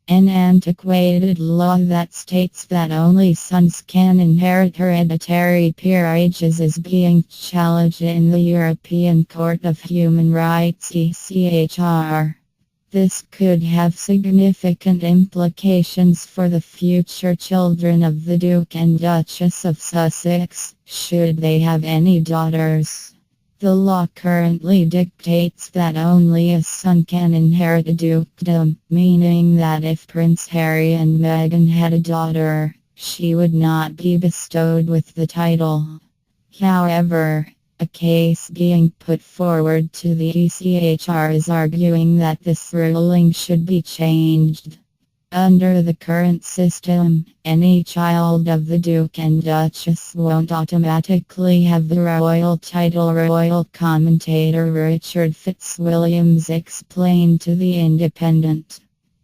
An antiquated law that states that only sons can inherit hereditary peerages is being challenged in the European Court of Human Rights (ECHR). This could have significant implications for the future children of the Duke and Duchess of Sussex, should they have any daughters. The law currently dictates that only a son can inherit a dukedom, meaning that if Prince Harry and Meghan had a daughter, she would not be bestowed with the title. However, a case being put forward to the ECHR is arguing that this ruling should be changed. Under the current system, any child of the Duke and Duchess won't automatically have the royal title. Royal commentator Richard Fitzwilliams explained to The Independent.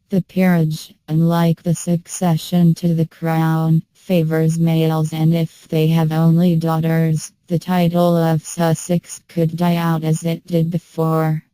The peerage, unlike the succession to the crown, favours males, and if they have only daughters, the title of Sussex could die out as it did before.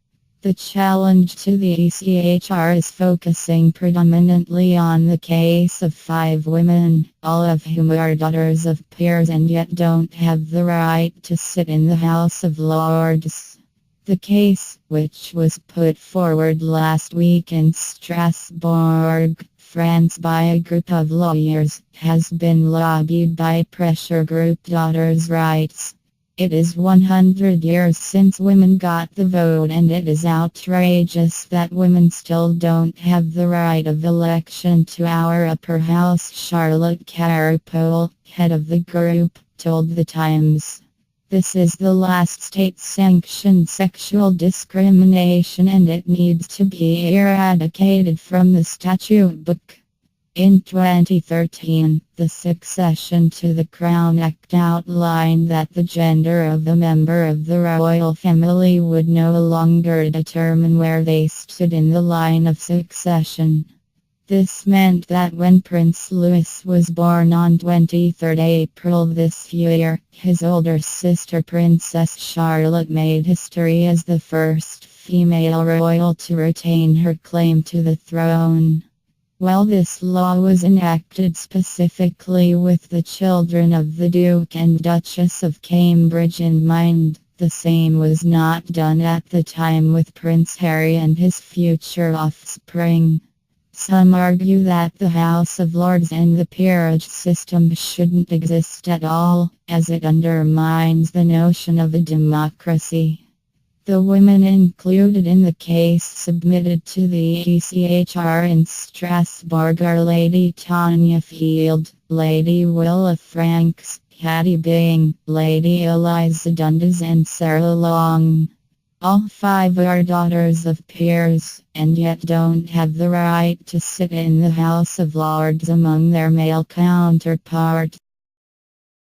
The challenge to the ECHR is focusing predominantly on the case of 5 women, all of whom are daughters of peers and yet don't have the right to sit in the House of Lords. The case, which was put forward last week in Strasbourg, France by a group of lawyers, has been lobbied by pressure group Daughters' Rights. It is 100 years since women got the vote, and it is outrageous that women still don't have the right of election to our upper house. Charlotte Carpole, head of the group, told The Times. This is the last state-sanctioned sexual discrimination, and it needs to be eradicated from the statute book. In 2013, the Succession to the Crown Act outlined that the gender of a member of the royal family would no longer determine where they stood in the line of succession. This meant that when Prince Louis was born on 23 April this year, his older sister Princess Charlotte made history as the first female royal to retain her claim to the throne. While this law was enacted specifically with the children of the Duke and Duchess of Cambridge in mind, the same was not done at the time with Prince Harry and his future offspring. Some argue that the House of Lords and the peerage system shouldn't exist at all, as it undermines the notion of a democracy. The women included in the case submitted to the ECHR in Strasbourg are Lady Tanya Field, Lady Willa Franks, Hattie Byng, Lady Eliza Dundas and Sarah Long. All 5 are daughters of peers, and yet don't have the right to sit in the House of Lords among their male counterparts.